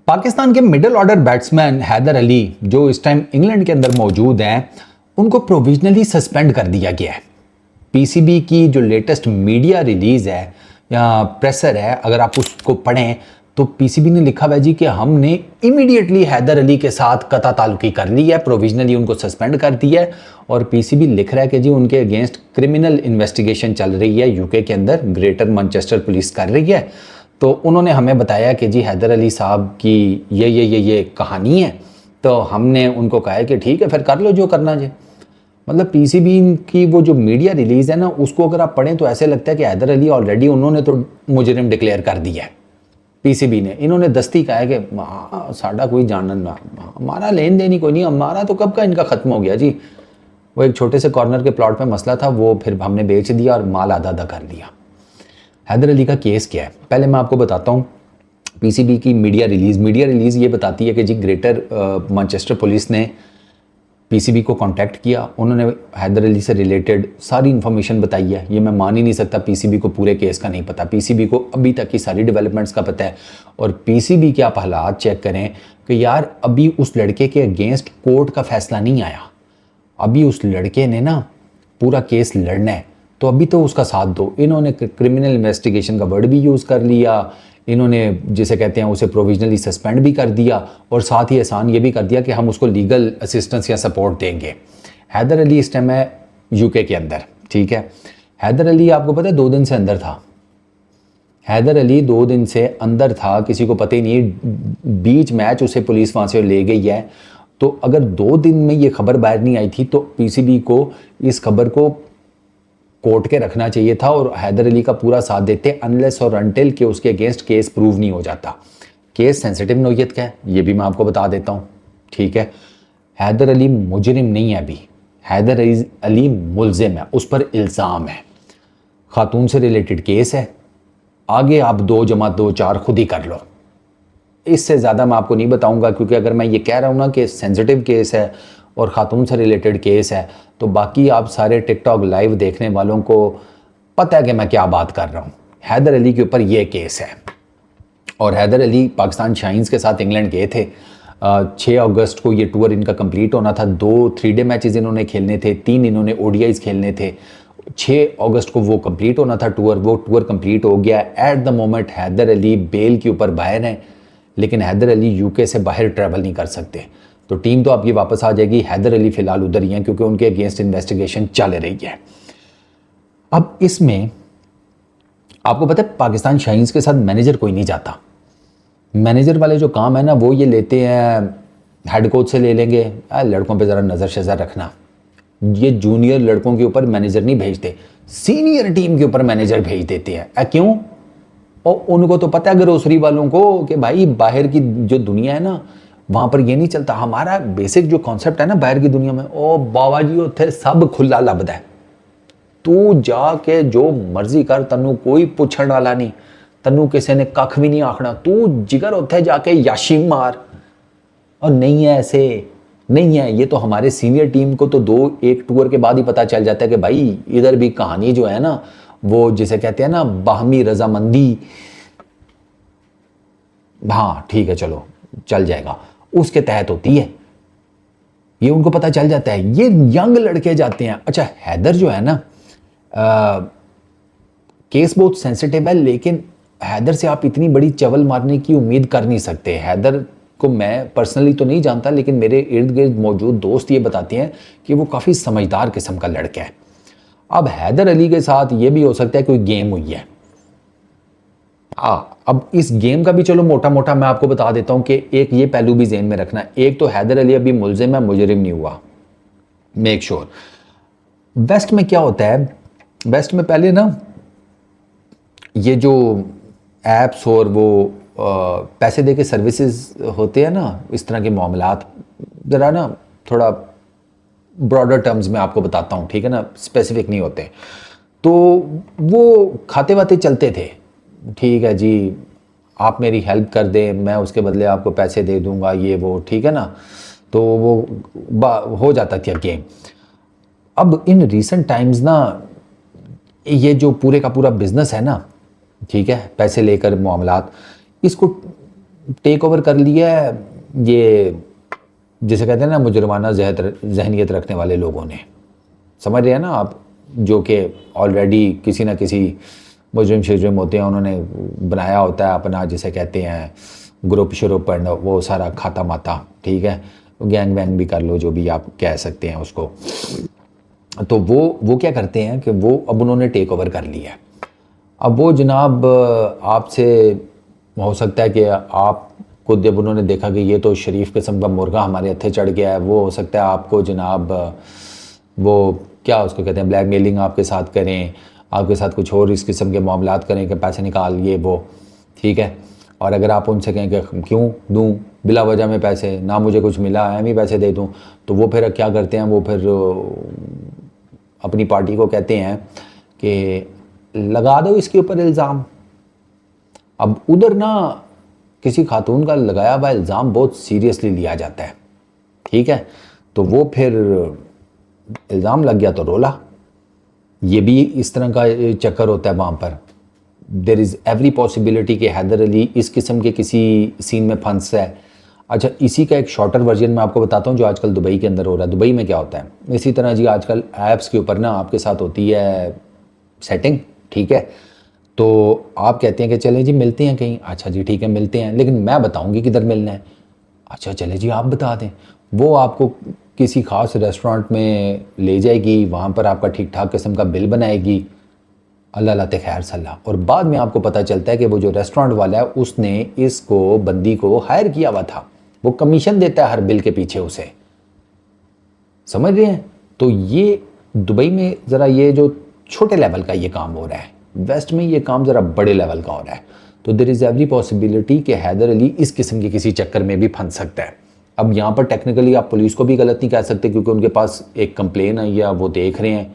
पाकिस्तान के middle order batsman Haider Ali जो इस टाइम इंग्लैंड के अंदर मौजूद हैं, उनको प्रोविजनली सस्पेंड कर दिया गया है। पीसीबी की जो लेटेस्ट मीडिया रिलीज है या प्रेसर है, अगर आप उसको पढ़ें तो पीसीबी ने लिखा हुआ है जी कि हमने इमीडिएटली हैदर अली के साथ कता ताल्लुकी कर ली है, प्रोविजनली उनको सस्पेंड कर दिया है। और पीसीबी लिख रहा है कि जी उनके अगेंस्ट क्रिमिनल इन्वेस्टिगेशन चल रही है यूके के अंदर, ग्रेटर मैनचेस्टर पुलिस कर रही है। तो उन्होंने हमें बताया कि जी हैदर अली साहब की ये कहानी है, तो हमने उनको कहा है कि ठीक है फिर कर लो जो करना है। मतलब पीसीबी की वो जो मीडिया रिलीज है ना, उसको अगर आप पढ़ें तो ऐसे लगता है कि हैदर अली ऑलरेडी उन्होंने तो मुजरिम डिक्लेयर कर दिया है। पीसीबी ने इन्होंने दस्ती कहा है कि साडा कोई जानन ना, हमारा लेन देन ही कोई नहीं, हमारा तो कब का इनका खत्म हो गया जी। वो एक छोटे से कॉर्नर के प्लॉट पे मसला था, वो फिर हमने बेच दिया और माल आधा आधा कर लिया। हैदर अली का केस क्या है पहले मैं आपको बताता हूँ। पीसीबी की मीडिया रिलीज ये बताती है कि जी ग्रेटर मैनचेस्टर पुलिस ने पीसीबी को कांटेक्ट किया, उन्होंने हैदर अली से रिलेटेड सारी इन्फॉर्मेशन बताई है। ये मैं मान ही नहीं सकता पीसीबी को पूरे केस का नहीं पता, पीसीबी को अभी तक की सारी डेवलपमेंट्स का पता है। और पीसीबी के आप हालात चेक करें कि यार अभी उस लड़के के अगेंस्ट कोर्ट का फैसला नहीं आया, अभी उस लड़के ने ना पूरा केस लड़ना है, तो अभी तो उसका साथ दो। इन्होंने क्रिमिनल इन्वेस्टिगेशन का वर्ड भी यूज़ कर लिया, इन्होंने जिसे कहते हैं उसे प्रोविजनली सस्पेंड भी कर दिया, और साथ ही एहसान ये भी कर दिया कि हम उसको लीगल असिस्टेंस या सपोर्ट देंगे। हैदर अली इस टाइम है यूके के अंदर, ठीक है। हैदर अली आपको पता है 2 दिन से अंदर था, हैदर अली 2 दिन से अंदर था, किसी को पता ही नहीं। बीच मैच उसे पुलिस वहाँ से ले गई है। तो अगर 2 दिन में ये खबर बाहर नहीं आई थी तो पीसीबी को इस खबर को कोर्ट के रखना चाहिए था और हैदर अली का पूरा साथ देते, अनलेस और अनटिल कि उसके अगेंस्ट केस प्रूव नहीं हो जाता। केस सेंसिटिव नोयत का है, ये भी मैं आपको बता देता हूँ, ठीक है। हैदर अली मुजरिम नहीं है अभी, हैदर अली मुलजिम है, उस पर इल्ज़ाम है, खातून से रिलेटेड केस है। आगे आप 2 जमा 2 4 खुद ही कर लो, इससे ज़्यादा मैं आपको नहीं बताऊंगा, क्योंकि अगर मैं ये कह रहा हूँ ना कि सेंसिटिव केस है और ख़ातून से रिलेटेड केस है, तो बाकी आप सारे टिकटॉक लाइव देखने वालों को पता है कि मैं क्या बात कर रहा हूँ। हैदर अली के ऊपर ये केस है। और हैदर अली पाकिस्तान शाइन्स के साथ इंग्लैंड गए थे। 6 अगस्त को ये टूर इनका कंप्लीट होना था। 2 3-डे मैचेस इन्होंने खेलने थे, 3 इन्होंने ओडीआईज खेलने थे। 6 अगस्त को वो कंप्लीट होना था टूर, वो टूर कंप्लीट हो गया। At the moment Haider Ali बेल के ऊपर बाहर हैं, लेकिन हैदर अली यूके से बाहर ट्रैवल नहीं कर सकते। तो टीम तो आपकी वापस आ जाएगी, हैदर अली फ़िलहाल उधर ही हैं क्योंकि उनके अगेंस्ट इन्वेस्टिगेशन चल रही है। अब इसमें आपको पता है पाकिस्तान शाइन्स के साथ मैनेजर कोई नहीं जाता। मैनेजर वाले जो काम है ना वो ये लेते हैं, हेड कोच से ले लेंगे, लड़कों पे ज़रा नज़र शज़र रखना। ये जूनियर लड़कों के ऊपर मैनेजर नहीं भेजते, सीनियर टीम के ऊपर मैनेजर भेज देते हैं। क्यों? और उनको तो पता है ग्रोसरी वालों को कि भाई बाहर की जो दुनिया है ना वहाँ पर ये नहीं चलता। हमारा बेसिक जो कॉन्सेप्ट है ना बाहर की दुनिया में, ओ बाबा जी उत्थे सब खुला लभदा है, तू जाके जो मर्जी कर, तन्नू कोई पूछण वाला नहीं, तन्नू किसी ने कख भी नहीं आखना, तू जिगर उत्थे जाके याशी मार। और नहीं है, ऐसे नहीं है। ये तो हमारे सीनियर टीम को तो 1 टूर के बाद ही पता चल जाता है कि भाई इधर भी कहानी जो है ना वो जिसे कहते हैं ना बाहमी रजामंदी, हाँ ठीक है चलो चल जाएगा, उसके तहत होती है। ये उनको पता चल जाता है। ये यंग लड़के जाते हैं। अच्छा हैदर जो है ना केस बहुत सेंसिटिव है, लेकिन हैदर से आप इतनी बड़ी चवल मारने की उम्मीद कर नहीं सकते। हैदर को मैं पर्सनली तो नहीं जानता, लेकिन मेरे इर्द गिर्द मौजूद दोस्त ये बताते हैं कि वो काफ़ी समझदार किस्म का लड़का है। अब हैदर अली के साथ ये भी हो सकता है कोई गेम हुई है। अब इस गेम का भी चलो मोटा मोटा मैं आपको बता देता हूं कि एक ये पहलू भी ज़हन में रखना। एक तो हैदर अली अभी मुलजिम है, मुजरिम नहीं हुआ, मेक श्योर। वेस्ट में क्या होता है, वेस्ट में पहले ना ये जो एप्स और वो पैसे दे के सर्विसेज होते हैं ना, इस तरह के मामलात, ज़रा ना थोड़ा ब्रॉडर टर्म्स में आपको बताता हूँ, ठीक है ना, स्पेसिफिक नहीं होते। तो वो खाते वाते चलते थे, ठीक है जी आप मेरी हेल्प कर दें, मैं उसके बदले आपको पैसे दे दूंगा, ये वो, ठीक है ना। तो वो हो जाता था गेम। अब इन रीसेंट टाइम्स ना ये जो पूरे का पूरा बिजनेस है ना, ठीक है, पैसे लेकर मामलात, इसको टेक ओवर कर लिया है ये, जिसे कहते हैं ना मुजरमाना जहनियत रखने वाले लोगों ने। समझ रहे हैं ना आप, जो कि ऑलरेडी किसी ना किसी मुजरिम शुजरिम होते हैं, उन्होंने बनाया होता है अपना, जिसे कहते हैं ग्रुप शुरुप एंड वो सारा खाता माता, ठीक है, गैंग वैंग भी कर लो, जो भी आप कह सकते हैं उसको। तो वो क्या करते हैं कि वो अब उन्होंने टेक ओवर कर लिया है। अब वो जनाब आपसे हो सकता है कि आपको जब उन्होंने देखा कि ये तो शरीफ किस्म का मुर्गा हमारे हथे चढ़ गया है, वो हो सकता है आपको जनाब वो क्या उसको कहते हैं ब्लैकमेलिंग आपके साथ करें, आपके साथ कुछ और इस किस्म के मामलात करें कि पैसे निकाल ये वो, ठीक है। और अगर आप उनसे कहें कि क्यों दूँ बिला वजह में पैसे, ना मुझे कुछ मिला है, मैं ही पैसे दे दूँ, तो वो फिर क्या करते हैं, वो फिर अपनी पार्टी को कहते हैं कि लगा दो इसके ऊपर इल्ज़ाम। अब उधर ना किसी खातून का लगाया हुआ इल्ज़ाम बहुत सीरियसली लिया जाता है, ठीक है। तो वो फिर इल्ज़ाम लग गया तो रोला। ये भी इस तरह का चक्कर होता है वहाँ पर। देर इज़ एवरी पॉसिबिलिटी कि हैदर अली इस किस्म के किसी सीन में फंस है। अच्छा, इसी का एक शॉर्टर वर्जन मैं आपको बताता हूँ जो आजकल दुबई के अंदर हो रहा है। दुबई में क्या होता है, इसी तरह जी आजकल ऐप्स के ऊपर ना आपके साथ होती है सेटिंग, ठीक है। तो आप कहते हैं कि चलें जी मिलते हैं कहीं, अच्छा जी ठीक है मिलते हैं, लेकिन मैं बताऊंगी किधर मिलना है। अच्छा चले जी आप बता दें। वो आपको किसी ख़ास रेस्टोरेंट में ले जाएगी, वहाँ पर आपका ठीक ठाक किस्म का बिल बनाएगी, अल्लाह लाते खैर सल्ला। और बाद में आपको पता चलता है कि वो जो रेस्टोरेंट वाला है उसने इसको बंदी को हायर किया हुआ था, वो कमीशन देता है हर बिल के पीछे उसे। समझ रहे हैं। तो ये दुबई में ज़रा ये जो छोटे लेवल का ये काम हो रहा है, वेस्ट में ये काम ज़रा बड़े लेवल का हो रहा है। तो देर इज़ एवरी पॉसिबिलिटी कि हैदर अली इस किस्म के किसी चक्कर में भी फंस सकता है। अब यहाँ पर टेक्निकली आप पुलिस को भी गलत नहीं कह सकते, क्योंकि उनके पास एक कंप्लेन आई है, वो देख रहे हैं,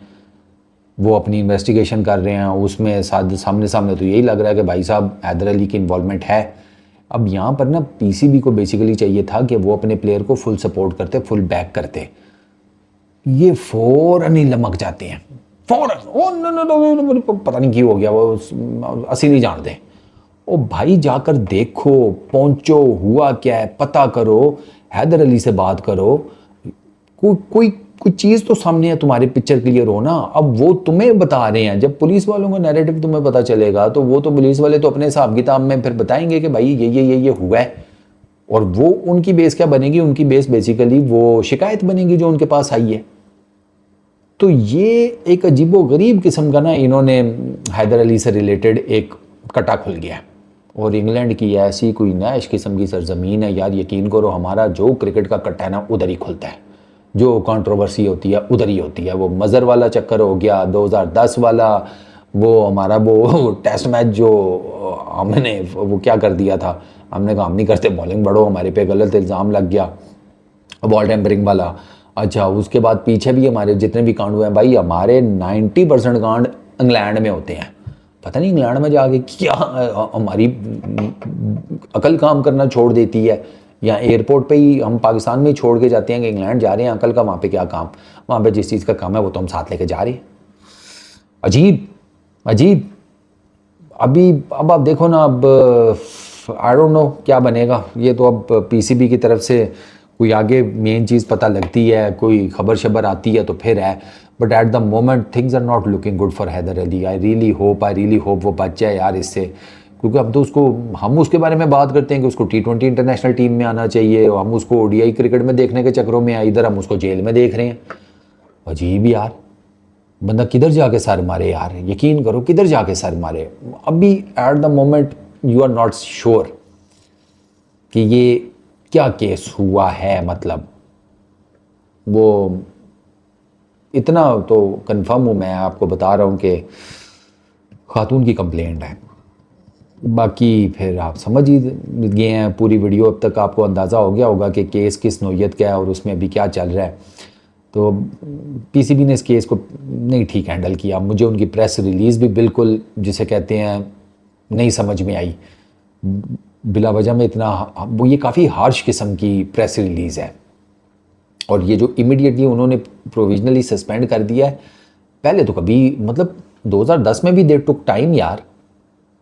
वो अपनी इन्वेस्टिगेशन कर रहे हैं, उसमें सामने सामने तो यही लग रहा है कि भाई साहब हैदर अली की इन्वॉल्वमेंट है। अब यहाँ पर ना पीसीबी को बेसिकली चाहिए था कि वो अपने प्लेयर को फुल सपोर्ट करते, फुल बैक करते। ये फ़ौरन ही लमक जाते हैं, फ़ौरन, ओ नो, पता नहीं क्यों हो गया, वो असी नहीं जानते। ओ भाई जाकर देखो, पहुंचो, हुआ क्या है पता करो, हैदर अली से बात करो, कोई चीज़ तो सामने है, तुम्हारे पिक्चर क्लियर हो ना। अब वो तुम्हें बता रहे हैं, जब पुलिस वालों का नैरेटिव तुम्हें पता चलेगा तो वो तो पुलिस वाले तो अपने हिसाब किताब में फिर बताएंगे कि भाई ये हुआ है। और वो उनकी बेस क्या बनेगी, उनकी बेस बेसिकली वो शिकायत बनेगी जो उनके पास आई है। तो ये एक अजीबो गरीब किस्म का ना इन्होंने हैदर अली से रिलेटेड एक कटा खुल गया है। और इंग्लैंड की ऐसी कोई नैश किस्म की सरजमीन है यार, यकीन करो हमारा जो क्रिकेट का कट्टा है ना उधर ही खुलता है, जो कंट्रोवर्सी होती है उधर ही होती है। वो मज़र वाला चक्कर हो गया, 2010 वाला वो हमारा वो टेस्ट मैच जो हमने वो क्या कर दिया था, हमने कहा हम नहीं करते बॉलिंग बढ़ो, हमारे पे गलत इल्ज़ाम लग गया, बॉल टेम्परिंग वाला। अच्छा उसके बाद पीछे भी हमारे जितने भी कांड हुए हैं भाई, हमारे 90% कांड इंग्लैंड में होते हैं। पता नहीं इंग्लैंड में जाके क्या हमारी अकल काम करना छोड़ देती है, या एयरपोर्ट पे ही हम पाकिस्तान में ही छोड़ के जाते हैं कि इंग्लैंड जा रहे हैं, अकल का वहाँ पे क्या काम, वहाँ पे जिस चीज़ का काम है वो तो हम साथ लेके जा रहे हैं। अजीब अजीब। अब आप देखो ना, अब आई डोंट नो क्या बनेगा। ये तो अब पीसीबी की तरफ से कोई आगे मेन चीज़ पता लगती है, कोई खबर शबर आती है तो फिर है, but at the moment things are not looking good for Haider Ali. I really hope वो बच जाए यार इससे, क्योंकि अब तो उसको हम उसके बारे में बात करते हैं कि उसको T20 इंटरनेशनल टीम में आना चाहिए, हम उसको ओडीआई क्रिकेट में देखने के चक्करों में इधर हम उसको जेल में देख रहे हैं। अजीब यार, बंदा किधर जाके सर मारे यार, यकीन करो किधर जाके सर मारे। अभी at the moment you are not sure कि ये क्या केस हुआ है, मतलब वो इतना तो कंफर्म हूँ, मैं आपको बता रहा हूँ कि खातून की कंप्लेंट है। बाकी फिर आप समझ ही गए हैं, पूरी वीडियो अब तक आपको अंदाज़ा हो गया होगा कि केस किस नौयत का है और उसमें अभी क्या चल रहा है। तो पीसीबी ने इस केस को नहीं ठीक हैंडल किया। मुझे उनकी प्रेस रिलीज़ भी बिल्कुल जिसे कहते हैं नहीं समझ में आई, बिला वजह में इतना वो ये काफ़ी हार्श किस्म की प्रेस रिलीज़ है। और ये जो इमीडिएटली उन्होंने प्रोविजनली सस्पेंड कर दिया है, पहले तो कभी मतलब 2010 में भी दे टुक टाइम यार,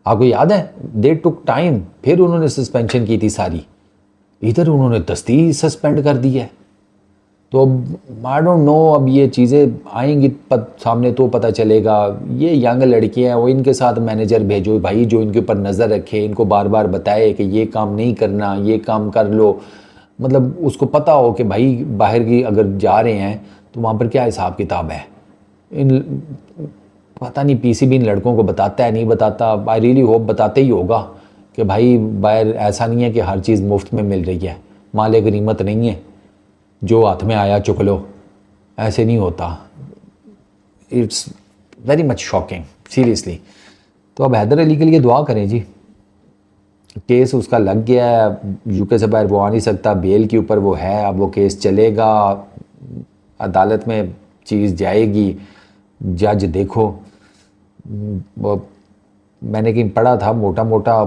आपको याद है, दे टुक टाइम, फिर उन्होंने सस्पेंशन की थी सारी, इधर उन्होंने दस्ती सस्पेंड कर दी है। तो अब आई डोंट नो, अब ये चीज़ें आएंगी सामने तो पता चलेगा। ये यंग लड़कियां हैं, वो इनके साथ मैनेजर भेजो भाई जो इनके ऊपर नज़र रखे, इनको बार बार बताए कि ये काम नहीं करना, ये काम कर लो। मतलब उसको पता हो कि भाई बाहर की अगर जा रहे हैं तो वहाँ पर क्या हिसाब किताब है। इन पता नहीं पीसीबी इन लड़कों को बताता है नहीं बताता, आई रियली होप बताते ही होगा कि भाई बाहर ऐसा नहीं है कि हर चीज़ मुफ्त में मिल रही है, माले गनीमत नहीं है जो हाथ में आया चुक लो, ऐसे नहीं होता। It's very much shocking seriously. तो अब हैदर अली के लिए दुआ करें जी, केस उसका लग गया है, यूके से बाहर वो आ नहीं सकता, बेल के ऊपर वो है, अब वो केस चलेगा, अदालत में चीज़ जाएगी, जज देखो। वो मैंने कहीं पढ़ा था मोटा मोटा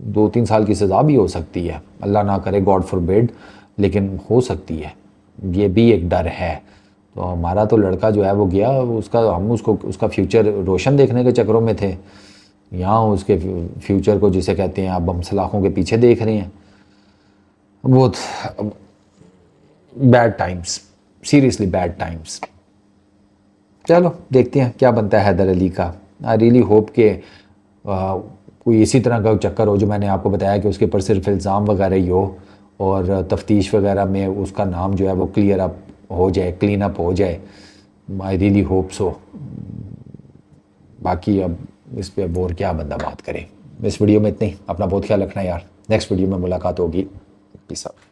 2-3 साल की सज़ा भी हो सकती है, अल्लाह ना करे, गॉड फॉरबिड, लेकिन हो सकती है, ये भी एक डर है। तो हमारा तो लड़का जो है वो गया, उसका हम उसको उसका फ्यूचर रोशन देखने के चक्करों में थे, यहाँ उसके फ्यूचर को जिसे कहते हैं अब हम सलाखों के पीछे देख रहे हैं। बहुत bad times, seriously bad times. चलो देखते हैं क्या बनता है हैदर अली का। आई रियली होप के कोई इसी तरह का चक्कर हो जो मैंने आपको बताया कि उसके ऊपर सिर्फ इल्ज़ाम वगैरह ही हो, और तफ्तीश वगैरह में उसका नाम जो है वो क्लियर अप हो जाए, क्लीन अप हो जाए। आई रियली होप सो। बाकी अब इस पे अब और क्या बंदा बात करे। इस वीडियो में इतनी, अपना बहुत ख्याल रखना यार, नेक्स्ट वीडियो में मुलाकात होगी। Peace out.